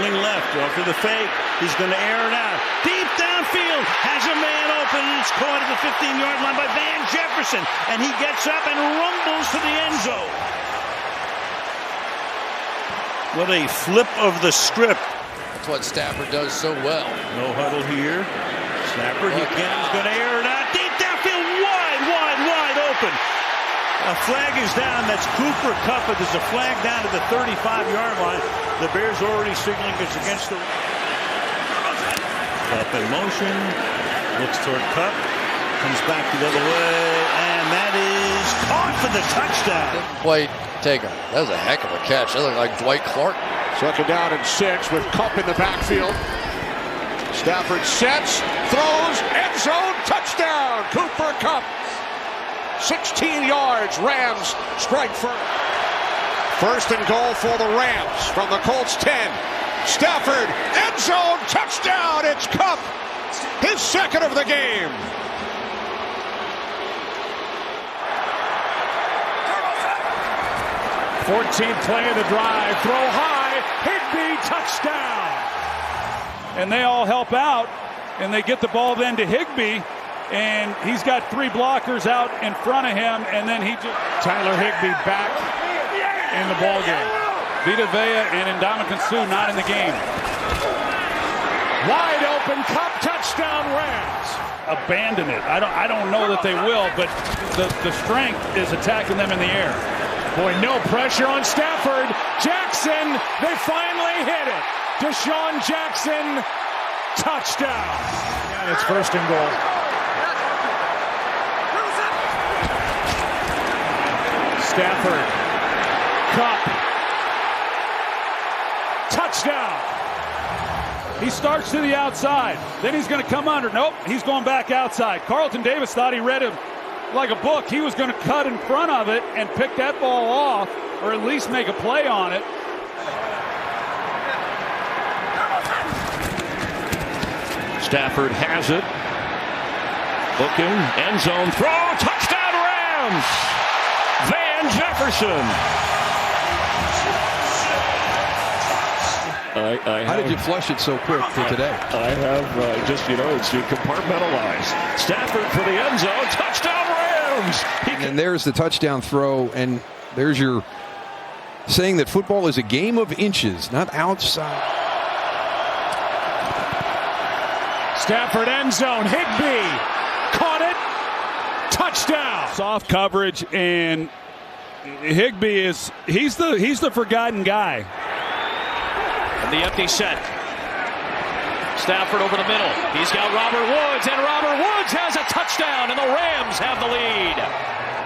Rolling left, after the fake. He's going to air it out. Deep downfield, has a man open, and it's caught at the 15-yard line by Van Jefferson. And he gets up and rumbles to the end zone. What a flip of the script. That's what Stafford does so well. No huddle here. Stafford again is going to air it out. Deep downfield, wide open. A flag is down. That's Cooper Kupp, but there's a flag down to the 35-yard line. The Bears already signaling it's against the... Kupp in motion. Looks toward Kupp. Comes back the other way. And that is caught for the touchdown. Play taker. That was a heck of a catch. That looked like Dwight Clark. Second down and 6 with Kupp in the backfield. Stafford sets, throws, end zone, touchdown! Cooper Kupp. 16 yards, Rams strike first. First and goal for the Rams from the Colts 10. Stafford, end zone, touchdown! It's Kupp, his second of the game. '14th play of the drive, throw high, Higbee, touchdown! And they all help out, and they get the ball then to Higbee. And he's got 3 blockers out in front of him, and then Tyler Higbee back in the ball game. Vita Vea and Ndamukong Suh not in the game. Wide open, Kupp, touchdown Rams. Abandon it. I don't know that they will, but the strength is attacking them in the air. Boy, no pressure on Stafford. Jackson, they finally hit it. Deshaun Jackson, touchdown. And it's first and goal. Stafford, Kupp, touchdown. He starts to the outside. Then he's going to come under. Nope, he's going back outside. Carlton Davis thought he read him like a book. He was going to cut in front of it and pick that ball off, or at least make a play on it. Stafford has it. Looking, end zone throw, touchdown Rams! Van Jefferson. How did you flush it so quick for today? I have just, it's you compartmentalize. Stafford for the end zone, touchdown Rams! And there's the touchdown throw, and there's your saying that football is a game of inches, not outside. Stafford end zone, Higbee caught it, touchdown. Soft coverage, and Higbee he's the forgotten guy. And the empty set. Stafford over the middle. He's got Robert Woods, and Robert Woods has a touchdown, and the Rams have the lead.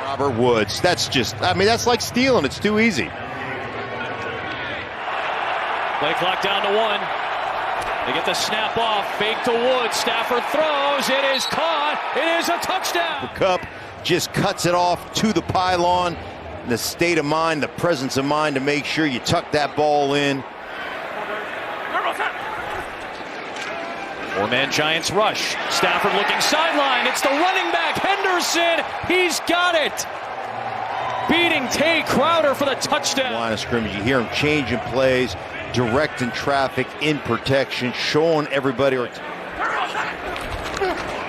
Robert Woods, that's like stealing. It's too easy. Play clock down to 1. They get the snap off, fake to Woods, Stafford throws, it is caught, it is a touchdown. Kupp just cuts it off to the pylon. The state of mind, the presence of mind to make sure you tuck that ball in. 4-man Giants rush. Stafford looking sideline. It's the running back, Henderson. He's got it. Beating Tay Crowder for the touchdown. Line of scrimmage, you hear him changing plays, directing traffic, in protection, showing everybody.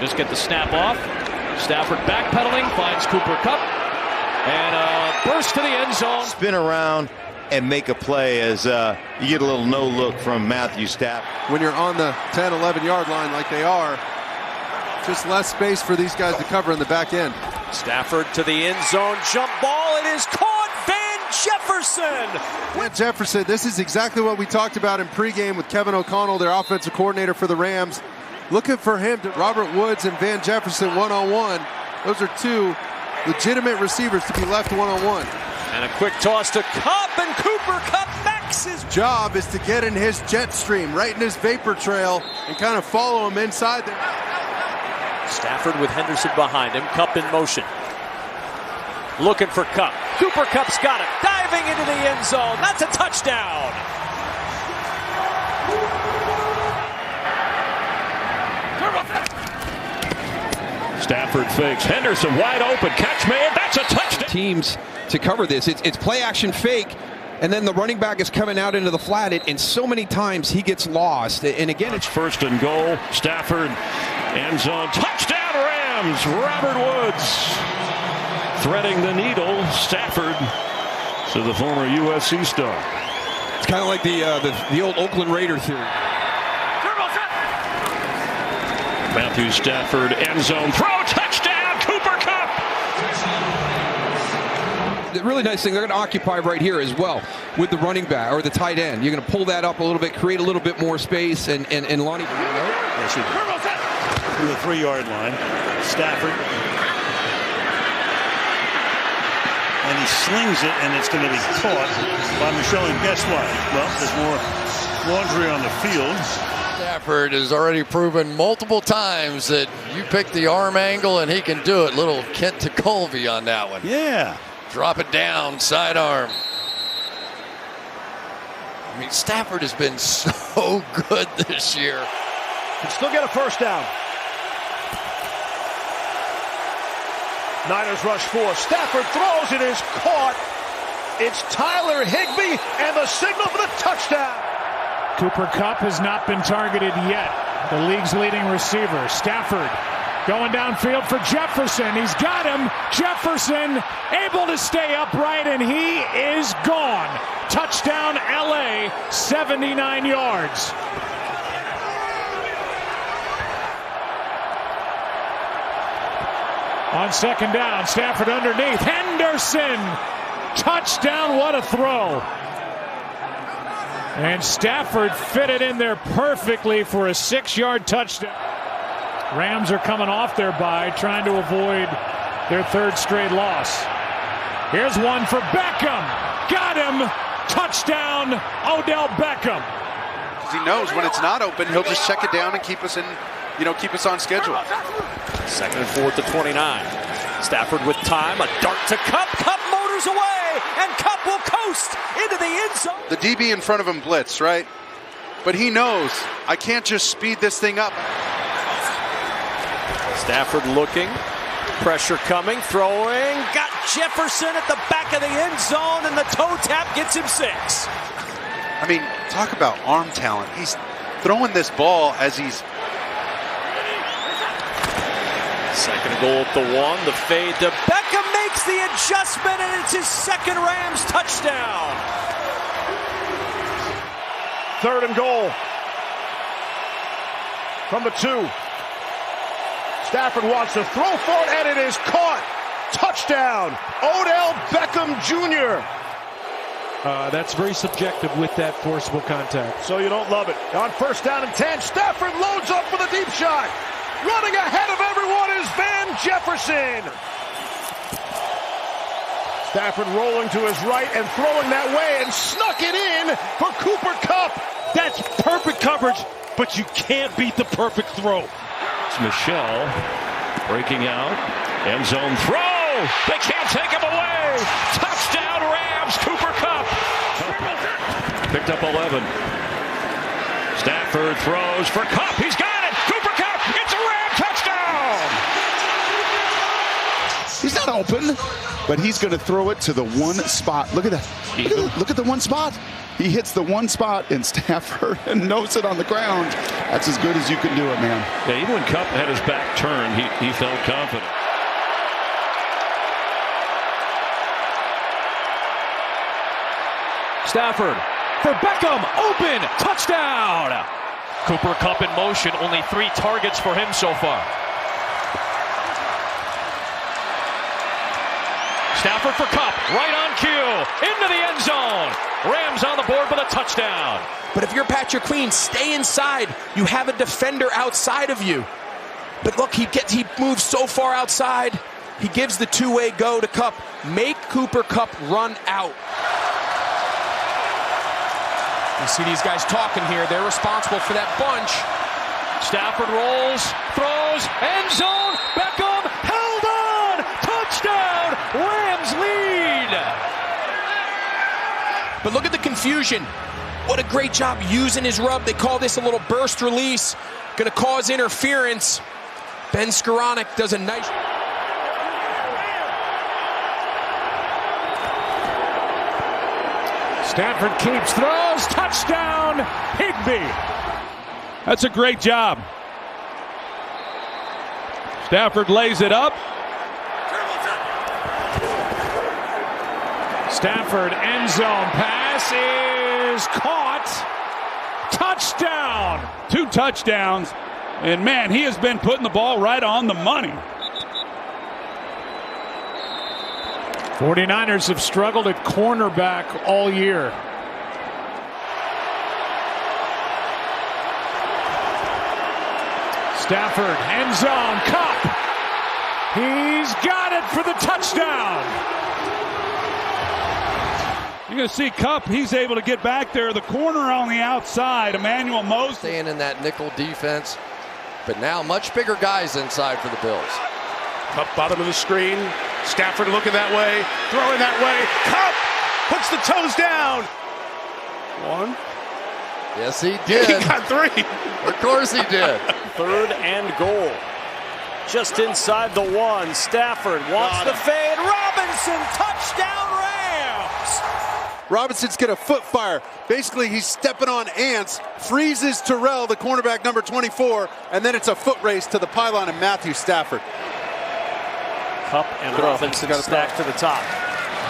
Just get the snap off. Stafford backpedaling, finds Cooper Kupp. And a burst to the end zone. Spin around and make a play as you get a little no-look from Matthew Stafford. When you're on the 10, 11-yard line like they are, just less space for these guys to cover in the back end. Stafford to the end zone, jump ball, it is caught, Van Jefferson! Van Jefferson, this is exactly what we talked about in pregame with Kevin O'Connell, their offensive coordinator for the Rams. Looking for him to Robert Woods and Van Jefferson one-on-one. Those are 2 legitimate receivers to be left one-on-one. And a quick toss to Kupp, and Cooper Kupp backs his job is to get in his jet stream, right in his vapor trail, and kind of follow him inside there. Stafford with Henderson behind him, Kupp in motion. Looking for Kupp. Cooper Kupp's got it, diving into the end zone. That's a touchdown. Stafford fakes. Henderson wide open. Catch man. That's a touchdown. Teams to cover this. It's play action fake. and then the running back is coming out into the flat, and so many times he gets lost. And again, it's first and goal. Stafford, end zone, touchdown Rams. Robert Woods threading the needle. Stafford, to the former USC star. It's kind of like the old Oakland Raider theory. Matthew Stafford, end zone throw, touchdown, Cooper Kupp. The really nice thing, they're going to occupy right here as well with the running back or the tight end. You're going to pull that up a little bit, create a little bit more space, and Lonnie. Yes, he did. To the 3-yard line. Stafford. And he slings it, and it's going to be caught by Michelle. And guess what? Well, there's more laundry on the field. Stafford has already proven multiple times that you pick the arm angle and he can do it. Little Kent to Colby on that one. Yeah. Drop it down, sidearm. I mean, Stafford has been so good this year. Can still get a first down. Niners rush 4. Stafford throws. It is caught. It's Tyler Higbee and the signal for the touchdown. Cooper Kupp has not been targeted yet. The league's leading receiver. Stafford going downfield for Jefferson. He's got him. Jefferson able to stay upright, and he is gone. Touchdown LA, 79 yards. On second down, Stafford underneath. Henderson. Touchdown, what a throw. And Stafford fit it in there perfectly for a 6-yard touchdown. Rams are coming off their bye, trying to avoid their 3rd straight loss. Here's one for Beckham. Got him. Touchdown, Odell Beckham. Because he knows when it's not open, he'll just check it down and keep us on schedule. Second and 4th to 29. Stafford with time, a dart to Kupp. Kupp motors away, and Kupp will coast into the end zone. The DB in front of him blitz, right? But he knows, I can't just speed this thing up. Stafford looking, pressure coming, throwing, got Jefferson at the back of the end zone, and the toe tap gets him 6. I mean, talk about arm talent. He's throwing this ball as he's... Second and goal at the 1, the fade to Beckham makes the adjustment, and it's his 2nd Rams touchdown. 3rd and goal. From the 2. Stafford wants to throw for it, and it is caught. Touchdown, Odell Beckham Jr. That's very subjective with that forcible contact. So you don't love it. On 1st down and 10, Stafford loads up for the deep shot. Running ahead of everyone is Van Jefferson. Stafford rolling to his right and throwing that way and snuck it in for Cooper Kupp. That's perfect coverage, but you can't beat the perfect throw. It's Michelle breaking out. End zone throw. They can't take him away. Touchdown Rams. Cooper Kupp. Picked up 11. Stafford throws for Kupp. He's got it. Cooper Kupp. It's a Ram touchdown. He's not open, but he's going to throw it to the one spot. Look at that. Look at the one spot. He hits the one spot, and Stafford knows it on the ground. That's as good as you can do it, man. Yeah, even when Kupp had his back turned, he felt confident. Stafford for Beckham, open, touchdown. Cooper Kupp in motion, only 3 targets for him so far. Stafford for Kupp, right on cue, into the end zone. Rams on the board with a touchdown. But if you're Patrick Queen, stay inside. You have a defender outside of you. But look, he moves so far outside. He gives the two-way go to Kupp. Make Cooper Kupp run out. You see these guys talking here. They're responsible for that bunch. Stafford rolls, throws, end zone. Beckham held on. Touchdown. Rams lead. But look at the confusion. What a great job using his rub. They call this a little burst release. Going to cause interference. Ben Skoranek does a nice... Stafford keeps, throws, touchdown, Higbee. That's a great job. Stafford lays it up. Stafford end zone pass is caught. Touchdown. 2 touchdowns. And man, he has been putting the ball right on the money. 49ers have struggled at cornerback all year. Stafford, end zone, Kupp. He's got it for the touchdown. You're going to see Kupp. He's able to get back there. The corner on the outside, Emmanuel Moses. Staying in that nickel defense, but now much bigger guys inside for the Bills. Kupp bottom of the screen. Stafford looking that way, throwing that way. Kupp puts the toes down. 1. Yes, he did. He got 3. Of course he did. 3rd and goal. Just inside the 1. Stafford wants the fade. Robinson, touchdown Rams. Robinson's got a foot fire. Basically, he's stepping on ants, freezes Terrell, the cornerback number 24, and then it's a foot race to the pylon and Matthew Stafford. Kupp and Robinson stacked to the top.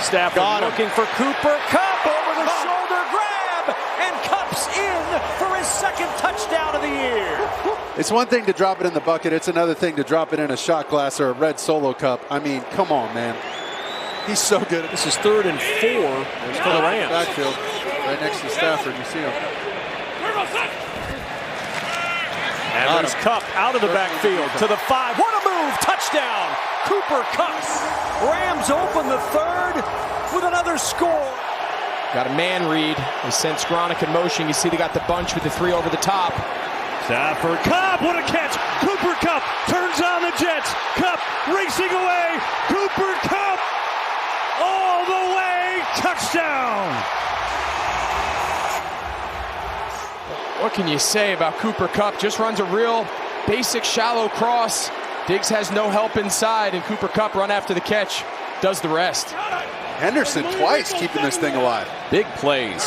Stafford looking for Cooper. Kupp over the shoulder grab, and Kupp's in for his 2nd touchdown of the year. It's one thing to drop it in the bucket. It's another thing to drop it in a shot glass or a red Solo cup. I mean, come on, man. He's so good. This is 3rd and 4 for the Rams. Backfield, right next to Stafford. You see him. And there's Kupp out of the backfield to the 5. What a move! Touchdown! Cooper Kupp. Rams open the 3rd with another score. Got a man read. They sent Skronik in motion. You see they got the bunch with the 3 over the top. Stafford, Kupp, what a catch! Cooper Kupp turns on the Jets. Kupp racing away. Cooper Kupp all the way. Touchdown! What can you say about Cooper Kupp? Just runs a real basic shallow cross. Diggs has no help inside, and Cooper Kupp run after the catch. Does the rest. Henderson twice keeping this thing alive. Big plays.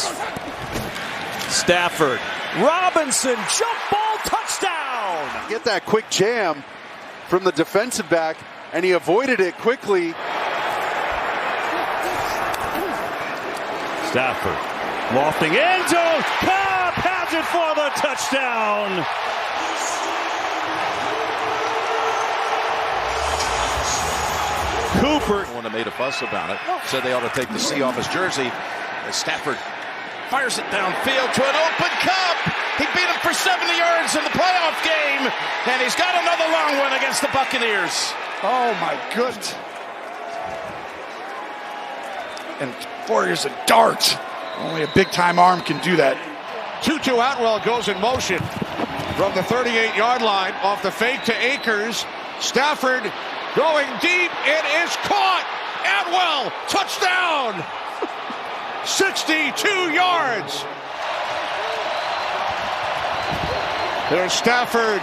Stafford. Robinson, jump ball, touchdown! Get that quick jam from the defensive back, and he avoided it quickly. Stafford lofting end zone. Kupp has it for the touchdown. Cooper. One that made a fuss about it. Said they ought to take the C off his jersey. As Stafford fires it downfield to an open Kupp. He beat him for 70 yards in the playoff game. And he's got another long one against the Buccaneers. Oh, my goodness. And Warriors a dart. Only a big-time arm can do that. Tutu Atwell goes in motion from the 38-yard line off the fake to Akers. Stafford going deep. It is caught. Atwell, touchdown. 62 yards. There's Stafford.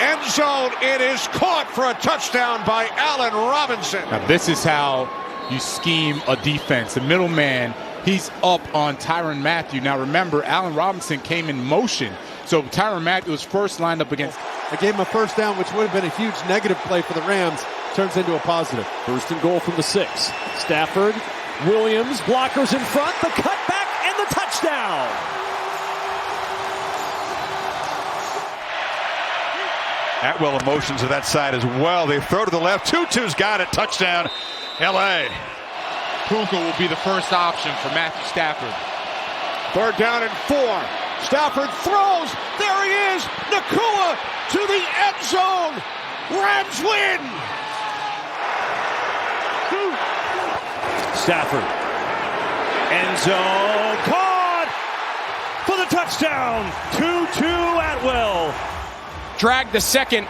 End zone. It is caught for a touchdown by Allen Robinson. Now this is how you scheme a defense. The middleman, he's up on Tyrann Mathieu. Now remember, Allen Robinson came in motion. So Tyrann Mathieu was first lined up against. I gave him a first down, which would have been a huge negative play for the Rams. Turns into a positive. 1st and goal from the 6. Stafford, Williams, blockers in front, the cutback, and the touchdown. Atwell emotions to that side as well. They throw to the left. Tutu's got it. Touchdown, L.A. Puka will be the first option for Matthew Stafford. 3rd down and 4. Stafford throws. There he is. Nakua to the end zone. Rams win. Stafford. End zone. Caught for the touchdown. Tutu Atwell. Drag the 2nd.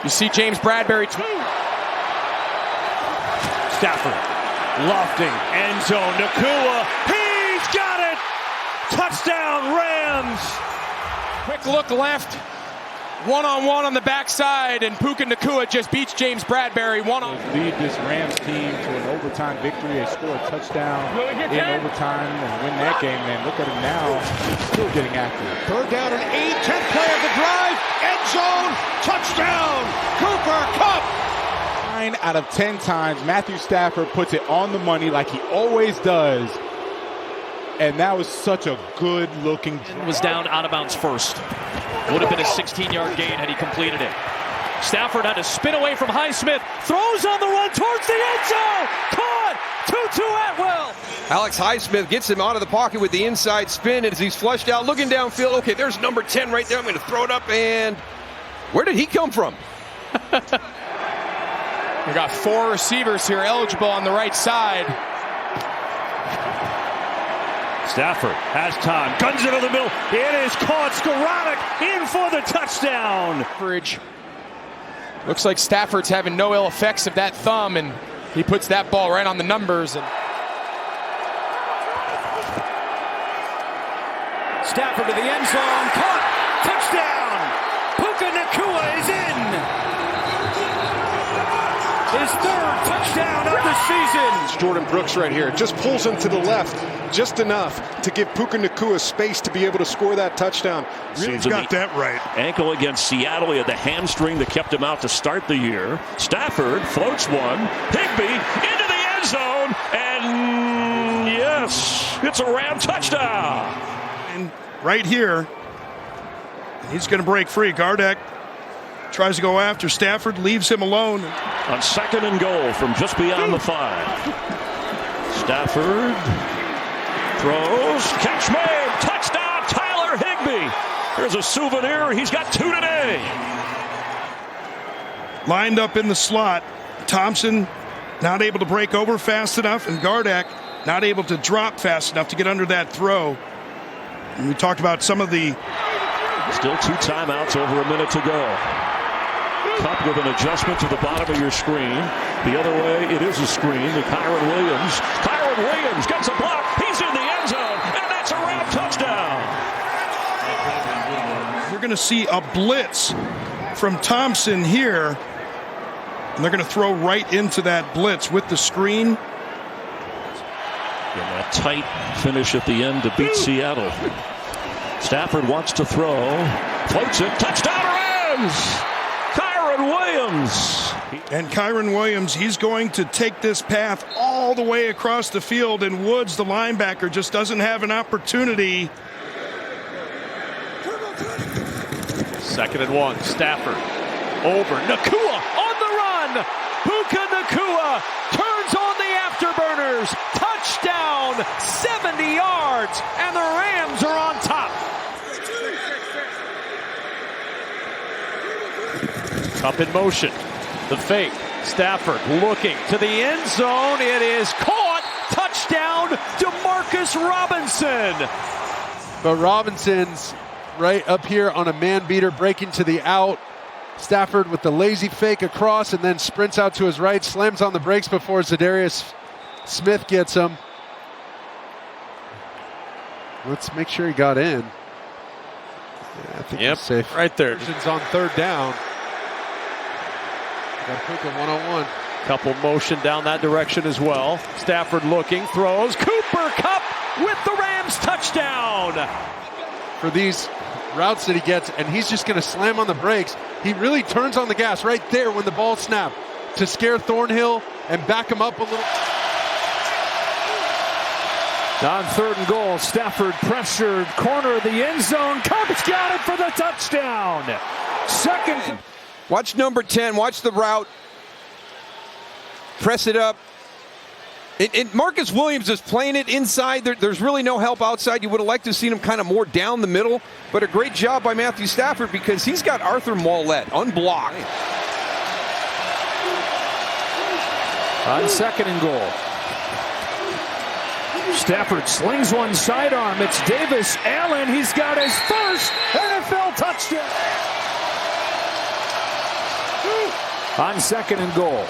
You see James Bradbury. Stafford. Lofting. End zone. Nakua. He's got it. Touchdown Rams. Quick look left. One-on-one on the backside, and Puka Nacua just beats James Bradbury. Lead this Rams team to an overtime victory. They score a touchdown in overtime and win that game, man. Look at him now. Still getting after it. 3rd down and 8, 10th play of the drive. End zone, touchdown, Cooper Kupp. 9 out of 10 times, Matthew Stafford puts it on the money like he always does. And that was such a good-looking drive. Was down out of bounds first. Would have been a 16-yard gain had he completed it. Stafford had to spin away from Highsmith. Throws on the run towards the end zone. Caught. Tutu Atwell. Alex Highsmith gets him out of the pocket with the inside spin as he's flushed out, looking downfield. Okay, there's number 10 right there. I'm going to throw it up, and where did he come from? We got 4 receivers here eligible on the right side. Stafford has time, guns it over the middle. It is caught. Skoranek in for the touchdown. Looks like Stafford's having no ill effects of that thumb, and he puts that ball right on the numbers. And Stafford to the end zone. Caught. Touchdown. Puka Nacua is in. His 3rd touchdown of the season. It's Jordan Brooks right here. Just pulls him to the left just enough to give Puka Nacua space to be able to score that touchdown. Really got that right. Ankle against Seattle. He had the hamstring that kept him out to start the year. Stafford floats one. Higbee into the end zone. And yes, it's a Ram touchdown. And right here, he's going to break free. Gardeck tries to go after Stafford, leaves him alone. On 2nd and goal from just beyond the 5. Stafford throws, catch made, touchdown, Tyler Higbee. Here's a souvenir, he's got 2 today. Lined up in the slot. Thompson not able to break over fast enough, and Gardeck not able to drop fast enough to get under that throw. And we talked about some of the... Still 2 timeouts, over a minute to go. Kupp with an adjustment to the bottom of your screen. The other way, it is a screen to Kyron Williams. Kyron Williams gets a block. He's in the end zone, and that's a Ram touchdown. We're going to see a blitz from Thompson here. And they're going to throw right into that blitz with the screen. And that tight finish at the end to beat Seattle. Stafford wants to throw. Floats it. Touchdown Rams! Williams. And Kyron Williams, he's going to take this path all the way across the field, and Woods, the linebacker, just doesn't have an opportunity. 2nd and 1. Stafford over. Nacua on the run. Puka Nacua turns on the afterburners. Touchdown. 70 yards, and the Rams are on top. Up in motion, the fake. Stafford looking to the end zone. It is caught. Touchdown, DeMarcus Robinson. But Robinson's right up here on a man beater, breaking to the out. Stafford with the lazy fake across and then sprints out to his right, slams on the brakes before Zadarius Smith gets him. Let's make sure he got in. Yeah, I think he's safe. Right there. It's on 3rd down. Got Puka 1-on-1. Couple motion down that direction as well. Stafford looking, throws. Cooper Kupp with the Rams touchdown. For these routes that he gets, and he's just going to slam on the brakes. He really turns on the gas right there when the ball snapped to scare Thornhill and back him up a little. On 3rd and goal, Stafford pressured, corner of the end zone. Kupp's got it for the touchdown. 2nd. Watch number 10. Watch the route. Press it up. And Marcus Williams is playing it inside. There's really no help outside. You would have liked to have seen him kind of more down the middle. But a great job by Matthew Stafford because he's got Arthur Mollett unblocked. On 2nd and goal. Stafford slings one sidearm. It's Davis Allen. He's got his first NFL touchdown. On 2nd and goal.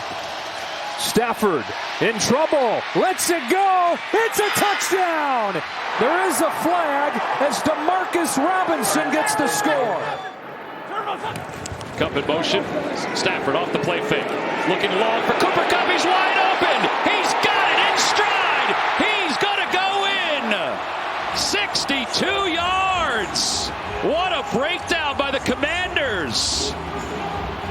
Stafford in trouble. Lets it go. It's a touchdown. There is a flag as DeMarcus Robinson gets the score. Cup in motion. Stafford off the play fake. Looking long for Cooper Kupp. He's wide open. He's got it in stride. He's going to go in. 62 yards. What a breakdown by the Commanders.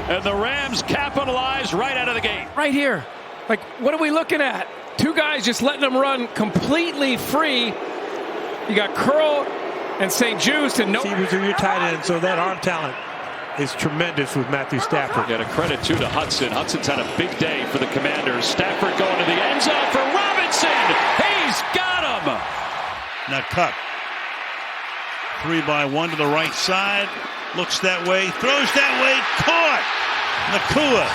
And the Rams capitalize right out of the gate. Right here. Like, what are we looking at? Two guys just letting them run completely free. You got Curl and St. Juice and no. Receivers are your tight end, so that arm talent is tremendous with Matthew Stafford. Got a credit too to Hudson. Hudson's had a big day for the Commanders. Stafford going to the end zone for Robinson. He's got him. Now Kupp. 3-by-1 to the right side. Looks that way. Throws that way. Caught. Nakua.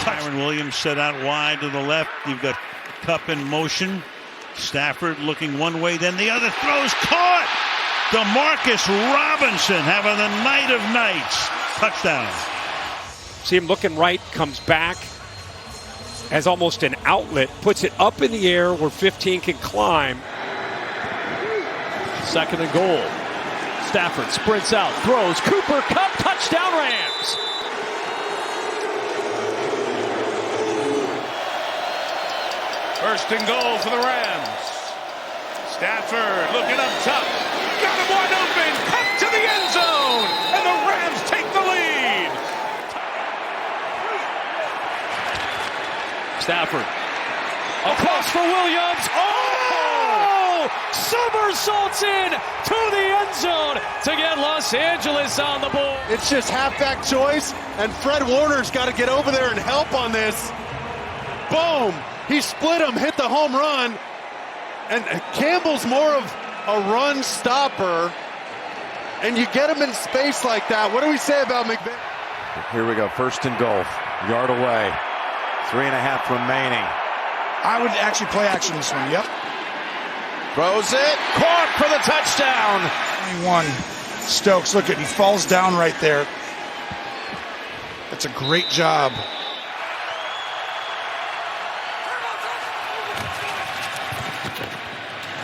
Tyron Williams set out wide to the left. You've got Kupp in motion. Stafford looking one way, then the other. Throws. Caught. DeMarcus Robinson having the night of nights. Touchdown. See him looking right, comes back as almost an outlet, puts it up in the air where 15 can climb. 2nd and goal. Stafford sprints out, throws. Cooper Kupp, touchdown Rams. First and goal for the Rams. Stafford looking up top. Got him wide open. Kupp to the end zone. And the Rams take the lead. Stafford. Across for Williams. Oh! Somersaults in to the end zone to get Los Angeles on the board. It's just halfback choice, and Fred Warner's got to get over there and help on this. Boom! He split him, hit the home run, and Campbell's more of a run stopper, and you get him in space like that. What do we say about McVay? Here we go, 1st and goal, yard away, 3.5 remaining. I would actually play action this one. Yep. Throws it. Caught for the touchdown. 21. Stokes, look at, he falls down right there. That's a great job.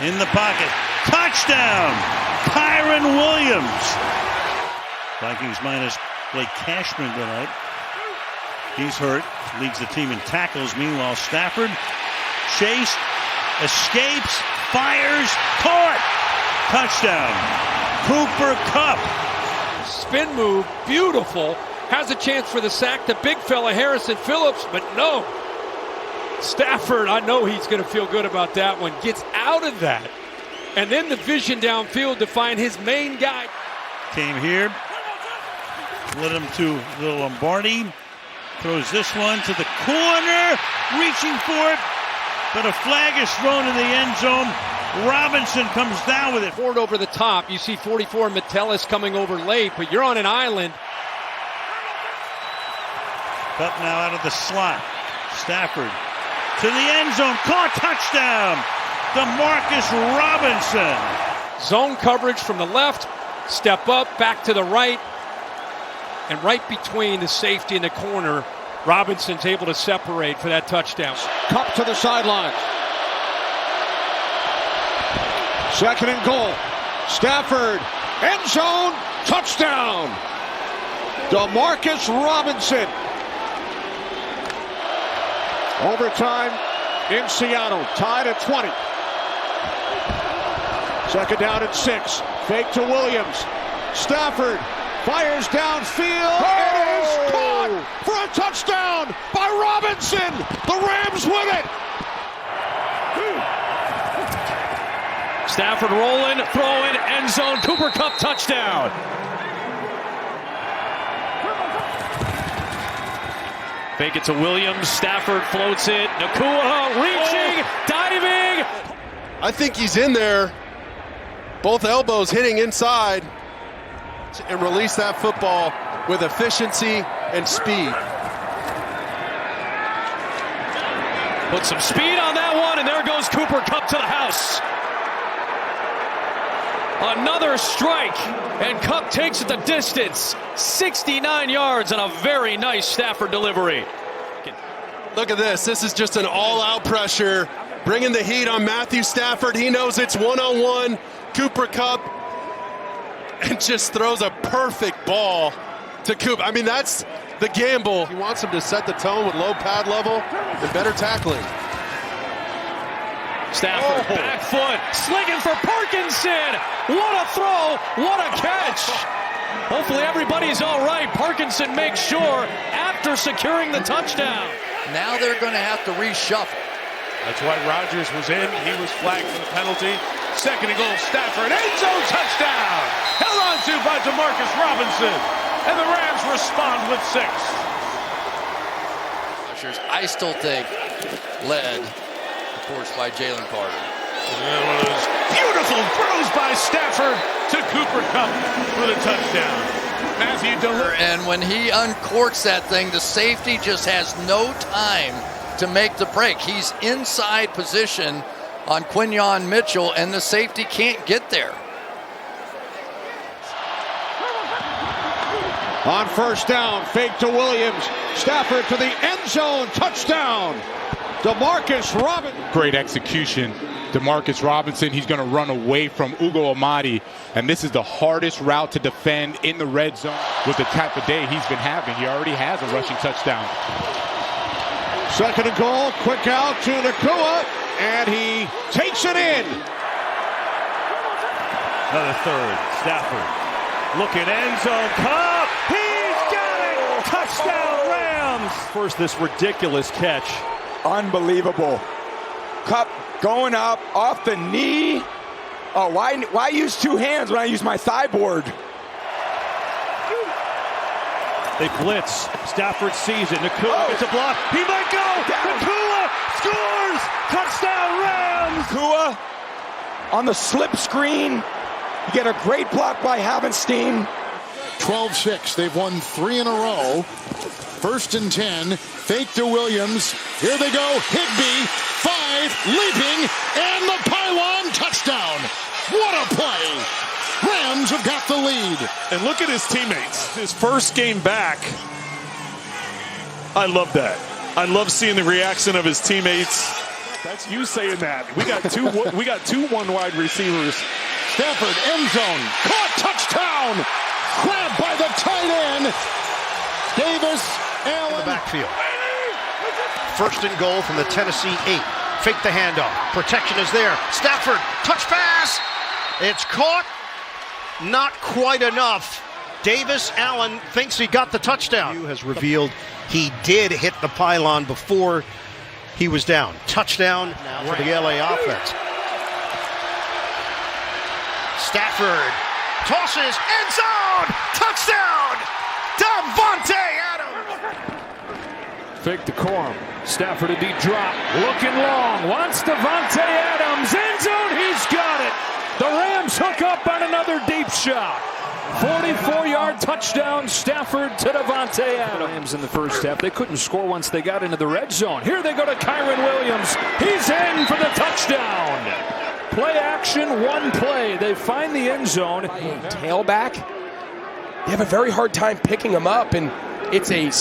In the pocket. Touchdown. Tyron Williams. Vikings minus Blake Cashman tonight. He's hurt. Leads the team in tackles. Meanwhile, Stafford chased, escapes, fires, caught. Touchdown. Cooper Kupp. Spin move, beautiful. Has a chance for the sack. The big fella, Harrison Phillips, but no. Stafford, I know he's going to feel good about that one. Gets out of that. And then the vision downfield to find his main guy. Came here. Led him to the Lombardi. Throws this one to the corner. Reaching for it. But a flag is thrown in the end zone. Robinson comes down with it. Ford over the top. You see 44 Metellus coming over late, but you're on an island. Kupp now out of the slot. Stafford to the end zone. Caught. Touchdown. DeMarcus Robinson. Zone coverage from the left. Step up. Back to the right. And right between the safety and the corner, Robinson's able to separate for that touchdown. Kupp to the sideline. 2nd and goal. Stafford. End zone. Touchdown. DeMarcus Robinson. Overtime in Seattle. Tied at 20. 2nd down and 6. Fake to Williams. Stafford fires downfield. It is caught for a touchdown by Robinson. The Rams win it. Stafford rolling, throwing, end zone. Cooper Kupp touchdown. Fake it to Williams. Stafford floats it. Nakua reaching, diving. I think he's in there. Both elbows hitting inside and release that football with efficiency and speed. Put some speed on that one, and there goes Cooper Kupp to the house. Another strike, and Kupp takes it the distance. 69 yards and a very nice Stafford delivery. Look at this. This is just an all-out pressure. Bringing the heat on Matthew Stafford. He knows it's one-on-one. Cooper Kupp and just throws a perfect ball to Coop. I mean, that's the gamble. He wants him to set the tone with low pad level and better tackling. Stafford, back foot, slinging for Parkinson. What a throw, what a catch. Hopefully everybody's all right. Parkinson makes sure after securing the touchdown. Now they're going to have to reshuffle. That's why Rodgers was in. He was flagged for the penalty. Second and goal, Stafford, end zone touchdown. Held on to by DeMarcus Robinson. And the Rams respond with 6. I still think led, of course, by Jalen Carter. It was beautiful throws by Stafford to Cooper Kupp for the touchdown. Matthew And when he uncorks that thing, the safety just has no time to make the break. He's inside position on Quinyon Mitchell, and the safety can't get there. On first down, fake to Williams. Stafford to the end zone, touchdown. DeMarcus Robinson. Great execution. DeMarcus Robinson, he's going to run away from Ugo Amadi, and this is the hardest route to defend in the red zone with the type of day he's been having. He already has a rushing touchdown. Second and goal, quick out to Nakua, and he takes it in. Another third, Stafford. Looking end zone, Kupp, he's got it! Touchdown Rams! First, this ridiculous catch. Unbelievable. Kupp going up off the knee. Oh, why use two hands when I use my thigh board? They blitz. Stafford sees it. Nakua gets a block. He might go. Nakua scores. Touchdown Rams. Nakua on the slip screen. You get a great block by Havenstein. 12-6. They've won 3 in a row. First and 10. Fake to Williams. Here they go. Higbee. 5. Leaping. And the pylon touchdown. What a play. Rams have got the lead. And look at his teammates. His first game back. I love that. I love seeing the reaction of his teammates. That's you saying that. We got two one-wide receivers. Stafford, end zone, caught, touchdown! Grabbed by the tight end. Davis, Allen. In the backfield. First and goal from the Tennessee 8. Fake the handoff. Protection is there. Stafford, touch pass. It's caught. Not quite enough. Davis, Allen thinks he got the touchdown. Has revealed he did hit the pylon before he was down. Touchdown now for the LA offense. Stafford tosses, end zone, touchdown, Davante Adams. Fake to Corum. Stafford a deep drop, looking long, wants Davante Adams, end zone, he's got it. The Rams hook up on another deep shot. 44-yard touchdown, Stafford to Davante Adams. Rams in the first half, they couldn't score once they got into the red zone. Here they go to Kyron Williams. He's in for the touchdown. Play action, one play. They find the end zone. Tailback, they have a very hard time picking him up, and it's a